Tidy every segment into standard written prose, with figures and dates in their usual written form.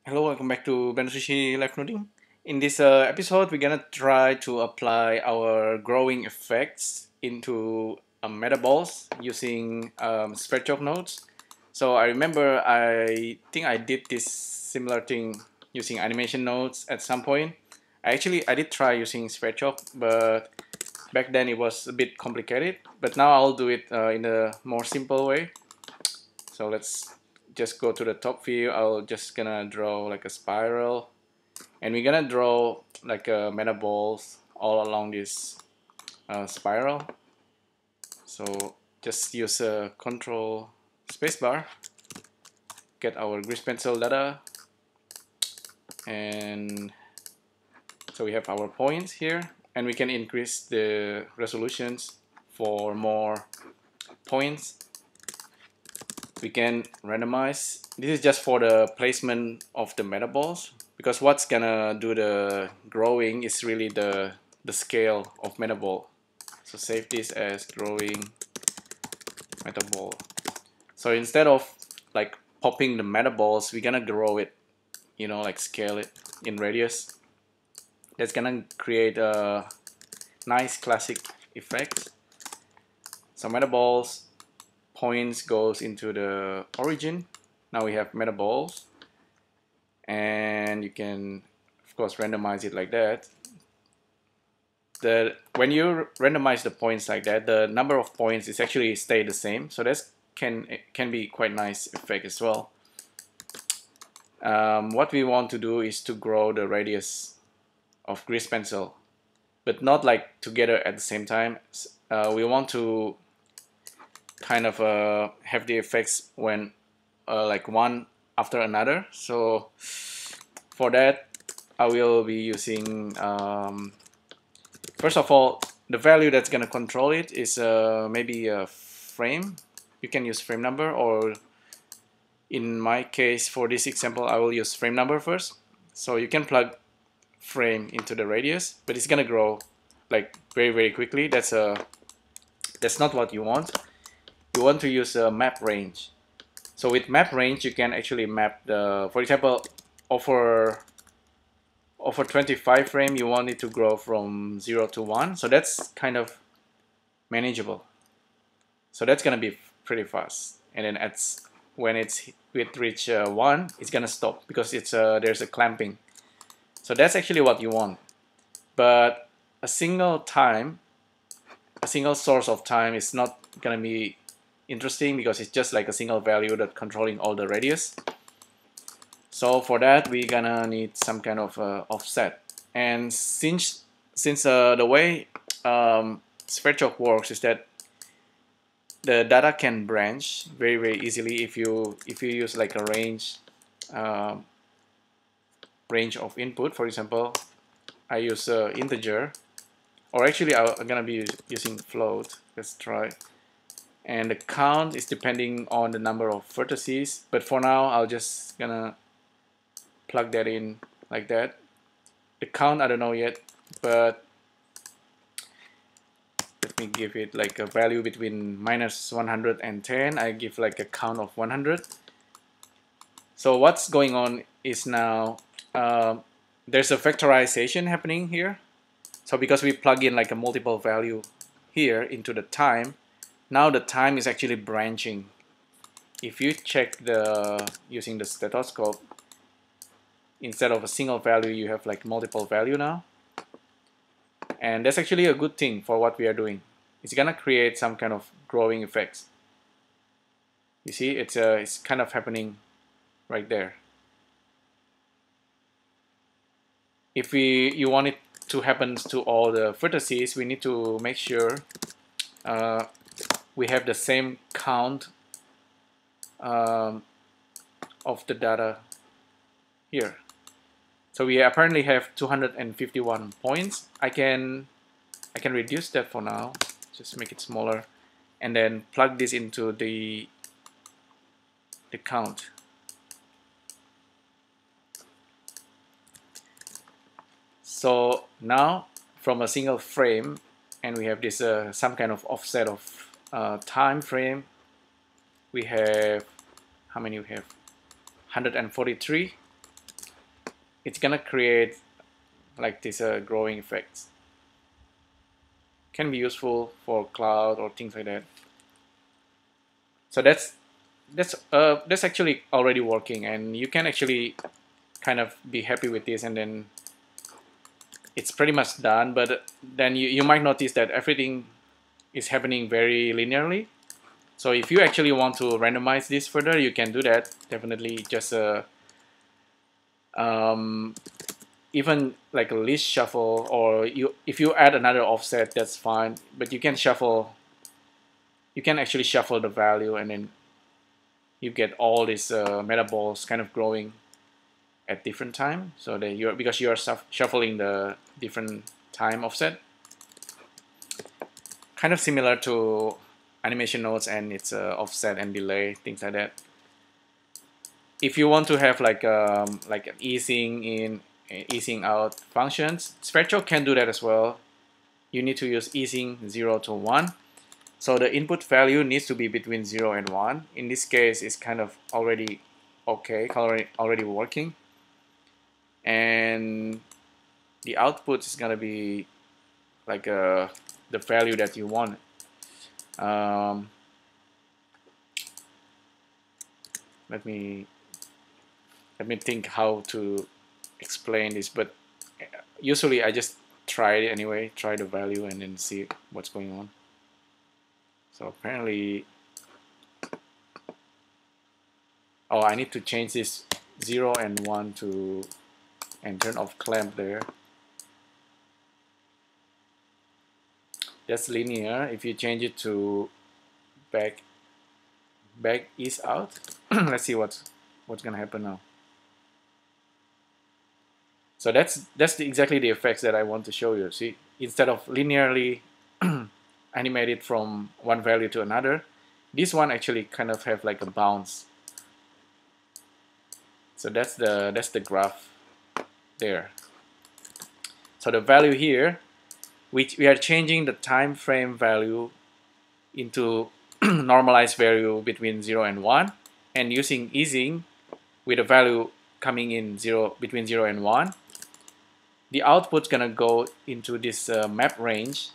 Hello, welcome back to Bensushi Live Noding. In this episode, we're gonna try to apply our growing effects into Metaballs using Sverchok nodes. So I remember I think I did this similar thing using animation nodes at some point. I did try using Sverchok, but back then it was a bit complicated. But now I'll do it in a more simple way. So let's just go to the top view. I'll just gonna draw like a spiral, and we're gonna draw like a metaballs all along this spiral. So just use a control spacebar, get our grease pencil data, and so we have our points here, and we can increase the resolutions for more points. We can randomize. This is just for the placement of the metaballs, because what's gonna do the growing is really the scale of metaball. So save this as growing metaball. So instead of like popping the metaballs, we're gonna grow it, like scale it in radius. That's gonna create a nice classic effect. So metaballs points goes into the origin. Now we have metaballs, and you can of course randomize it like that. When you randomize the points like that, the number of points is actually stay the same, so that can be quite nice effect as well. What we want to do is to grow the radius of grease pencil, but not like together at the same time. We want to kind of have the effects when like one after another. So for that, I will be using first of all, the value that's going to control it is maybe a frame. You can use frame number, or in my case for this example I will use frame number first. So you can plug frame into the radius, but it's going to grow like very quickly. That's not what you want. You want to use a map range. So with map range, you can actually map the, for example, over 25 frame, you want it to grow from 0 to 1. So that's kind of manageable. So that's gonna be pretty fast. And then when it reach 1, it's gonna stop because there's a clamping. So that's actually what you want. But a single source of time is not gonna be interesting because it's just like a single value that controlling all the radius. So for that, we're gonna need some kind of offset. And since the way Sverchok works is that the data can branch very easily if you use like a range of input. For example, I use integer, or actually I'm gonna be using float. Let's try. And the count is depending on the number of vertices, but for now I'll just gonna plug that in like that. The count I don't know yet, but let me give it like a value between -100 and 10. I give like a count of 100. So what's going on is now there's a vectorization happening here. So because we plug in like a multiple value here into the time, now the time is actually branching. If you check using the stethoscope, instead of a single value, you have like multiple value now. And that's actually a good thing for what we are doing. It's gonna create some kind of growing effects. You see, it's kind of happening right there. If you want it to happen to all the vertices, we need to make sure we have the same count of the data here. So we apparently have 251 points. I can reduce that for now, just make it smaller, and then plug this into the count. So now from a single frame, and we have this some kind of offset of time frame. We have, how many we have? 143. it's gonna create like this growing effects. Can be useful for cloud or things like that. So that's actually already working, and you can actually kind of be happy with this, and then it's pretty much done. But then you might notice that everything is happening very linearly. So if you actually want to randomize this further, you can do that. Definitely just even like a list shuffle, or if you add another offset, that's fine. But you can shuffle. You can actually shuffle the value, and then you get all these metaballs kind of growing at different time. So that because you are shuffling the different time offset, kind of similar to animation nodes and its offset and delay, things like that. If you want to have like an easing in, easing out functions, Sverchok can do that as well. You need to use easing 0 to 1. So the input value needs to be between 0 and 1. In this case, it's kind of already okay, already working. And the output is gonna be like the value that you want. Let me think how to explain this, but usually I just try it anyway, try the value and then see what's going on. So apparently, oh, I need to change this 0 and 1 to, and turn off clamp there. That's linear. If you change it to back is out, let's see what's gonna happen now. So that's exactly the effects that I want to show you. See, instead of linearly animated from one value to another, this one actually kind of have like a bounce. So that's the graph there. So the value here, which we are changing the time frame value into normalized value between 0 and 1, and using easing with a value coming in between 0 and 1. The output's gonna go into this map range.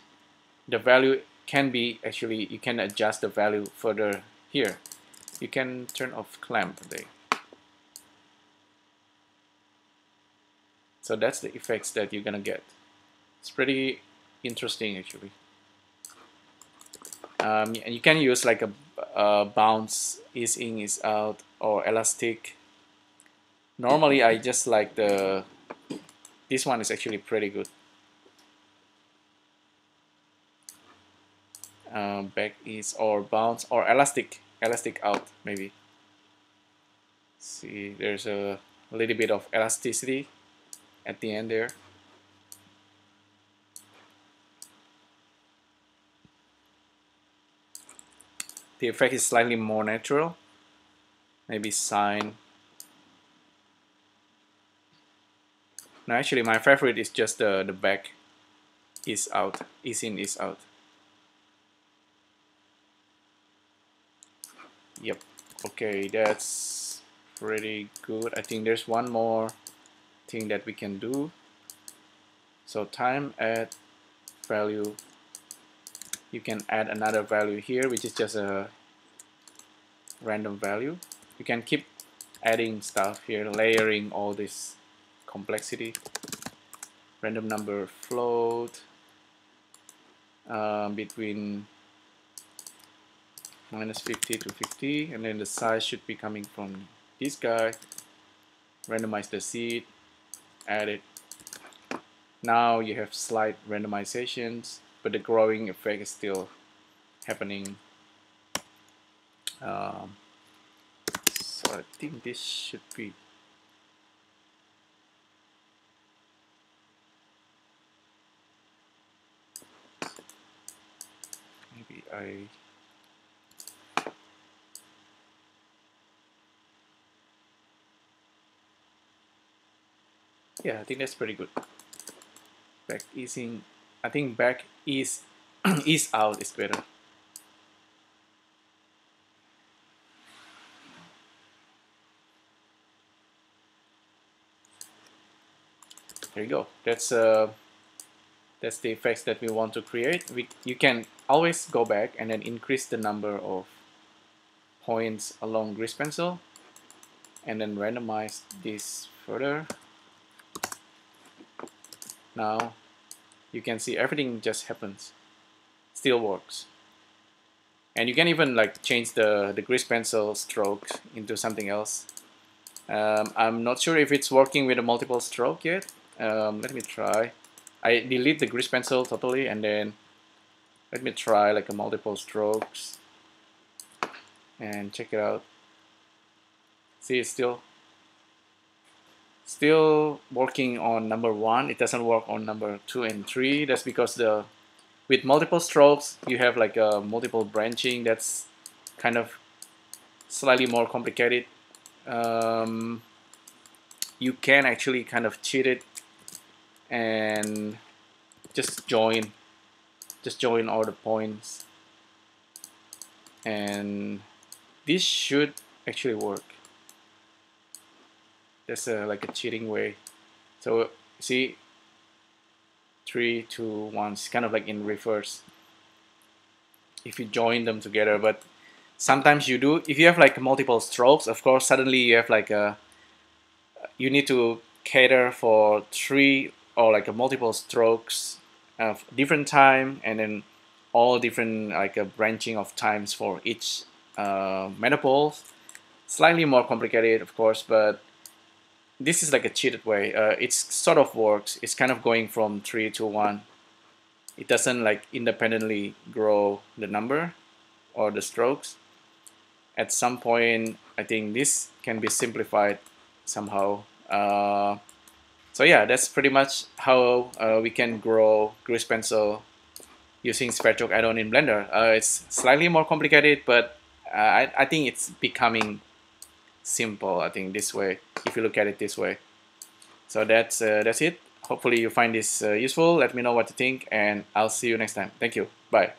The value can be actually, you can adjust the value further here. You can turn off clamp there. So that's the effects that you're gonna get. It's pretty interesting actually. And you can use like a bounce, is in, is out, or elastic. Normally I just like this one is actually pretty good. Back is, or bounce, or elastic out maybe. See, there's a little bit of elasticity at the end there. The effect is slightly more natural. Maybe sine. No, actually my favorite is just the back is out, is in, is out. Yep. Okay, that's pretty good. I think there's one more thing that we can do. So time add value. You can add another value here, which is just a random value. You can keep adding stuff here, layering all this complexity. Random number float between -50 to 50, and then the size should be coming from this guy. Randomize the seed, add it. Now you have slight randomizations, but the growing effect is still happening. So I think this should be maybe yeah, I think that's pretty good. Back easing, I think back is is out is better. There you go. That's the effects that we want to create. You can always go back and then increase the number of points along grease pencil and then randomize this further. Now you can see everything just happens, still works. And you can even like change the grease pencil strokes into something else. I'm not sure if it's working with a multiple stroke yet. Let me try. I delete the grease pencil totally, and then let me try like a multiple strokes and check it out. See, it's still working on number 1. It doesn't work on number 2 and 3. That's because with multiple strokes you have like a multiple branching. That's kind of slightly more complicated. You can actually kind of cheat it and just join all the points, and this should actually work. That's like a cheating way. So see, 3, 2, 1. It's kind of like in reverse if you join them together. But sometimes you do, if you have like multiple strokes, of course suddenly you have like you need to cater for 3 or like a multiple strokes of different time, and then all different like a branching of times for each Metaballs. Slightly more complicated, of course, but this is like a cheated way. It sort of works. It's kind of going from 3 to 1. It doesn't like independently grow the number or the strokes. At some point, I think this can be simplified somehow. So yeah, that's pretty much how we can grow grease pencil using Sverchok add-on in Blender. It's slightly more complicated, but I think it's becoming simple, I think, this way, if you look at it this way. So that's it. Hopefully you find this useful. Let me know what you think, and I'll see you next time. Thank you. Bye.